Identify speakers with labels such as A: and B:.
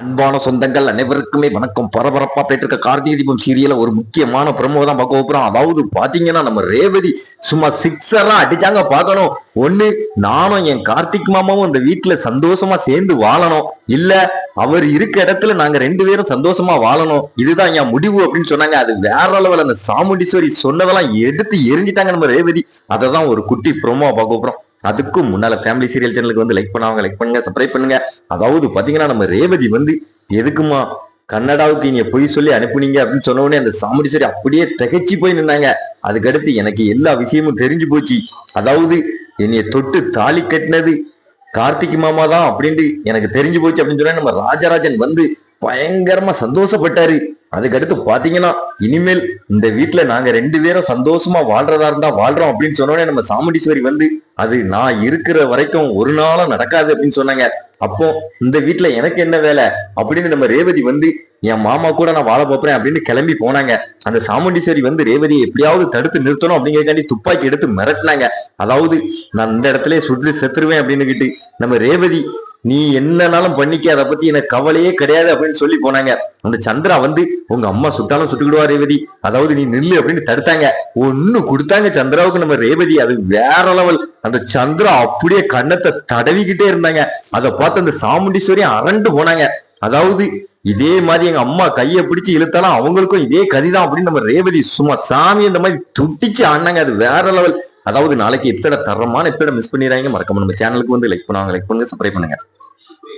A: அன்பான சொந்தங்கள் அனைவருக்குமே வணக்கம். பரபரப்பா போயிட்டு இருக்க கார்த்திகை தீபம் சீரியல ஒரு முக்கியமான பிரமோ தான் பார்க்க போறோம். அதாவது பாத்தீங்கன்னா நம்ம ரேவதி சும்மா சிக்ஸரா அடிச்சாங்க. பார்க்கணும், ஒண்ணு நானும் என் கார்த்திக் மாமாவும் இந்த வீட்டுல சந்தோஷமா சேர்ந்து வாழணும், இல்ல அவர் இருக்க இடத்துல நாங்க ரெண்டு பேரும் சந்தோஷமா வாழணும், இதுதான் என் முடிவு அப்படின்னு சொன்னாங்க. அது வேற லெவல். அந்த சாமுண்டீஸ்வரி சொன்னதெல்லாம் எடுத்து எரிஞ்சிட்டாங்க நம்ம ரேவதி. அதை தான் ஒரு குட்டி பிரமோ பார்க்க போறோம். அதுக்கும் முன்னால ஃபேமிலி சீரியல் சேனலுக்கு வந்து லைக் பண்ணுங்க, சப்ஸ்கிரைப் பண்ணுங்க. அதாவது பாத்தீங்கன்னா நம்ம ரேவதி வந்து எதுக்குமா கன்னடாவுக்கு நீங்க பொய் சொல்லி அனுப்புனீங்க அப்படின்னு சொன்ன உடனே அந்த சாமுண்டீஸ்வரி அப்படியே திகைச்சு போய் நின்னாங்க. அதுக்கடுத்து எனக்கு எல்லா விஷயமும் தெரிஞ்சு போச்சு. அதாவது என்னைய தொட்டு தாலி கட்டினது கார்த்திக் மாமா தான் அப்படின்ட்டு எனக்கு தெரிஞ்சு போச்சு அப்படின்னு சொன்னா நம்ம ராஜராஜன் வந்து பயங்கரமா சந்தோஷப்பட்டாரு. அதுக்கடுத்து பாத்தீங்கன்னா இனிமேல் இந்த வீட்டுல நாங்க ரெண்டு பேரும் சந்தோஷமா வாழ்றதா இருந்தா வாழ்றோம் அப்படின்னு சொன்னோடனே நம்ம சாமுண்டீஸ்வரி வந்து அது நான் இருக்கிற வரைக்கும் ஒரு நாளும் நடக்காது அப்படின்னு சொன்னாங்க. அப்போ இந்த வீட்டுல எனக்கு என்ன வேலை அப்படின்னு நம்ம ரேவதி வந்து என் மாமா கூட நான் வாழ போறேன் அப்படின்னு கிளம்பி போனாங்க. அந்த சாமுண்டீஸ்வரி வந்து ரேவதியை எப்படியாவது தடுத்து நிறுத்தணும் அப்படிங்கிறக்காண்டி துப்பாக்கி எடுத்து மிரட்டினாங்க. அதாவது நான் இந்த இடத்துல சுட்டு செத்துருவேன் அப்படின்னு நம்ம ரேவதி நீ என்னன்னாலும் பண்ணிக்க, அதை பத்தி எனக்கு கவலையே கிடையாது அப்படின்னு சொல்லி போனாங்க. அந்த சந்திரா வந்து உங்க அம்மா சுட்டாலும் சுட்டுக்கிடுவா ரேவதி, அதாவது நீ நில்லு அப்படின்னு தடுத்தாங்க. ஒண்ணு கொடுத்தாங்க சந்திராவுக்கு நம்ம ரேவதி. அது வேற லெவல். அந்த சந்திரா அப்படியே கண்ணத்தை தடவிக்கிட்டே இருந்தாங்க. அதை பார்த்து அந்த சாமுண்டீஸ்வரி அரண்டு போனாங்க. அதாவது இதே மாதிரி எங்க அம்மா கையை பிடிச்சு இழுத்தாலும் அவங்களுக்கும் இதே கதிதான் அப்படின்னு நம்ம ரேவதி சும்மா சாமி இந்த மாதிரி துட்டிச்சு ஆடினாங்க. அது வேற லெவல். அதாவது நாளைக்கு எத்தனை தரமான எத்தனை மிஸ் பண்ணிடுறாங்க. மறக்காம நம்ம சேனலுக்கு வந்து லைக் பண்ணுங்க, சப்ஸ்கிரைப் பண்ணுங்க.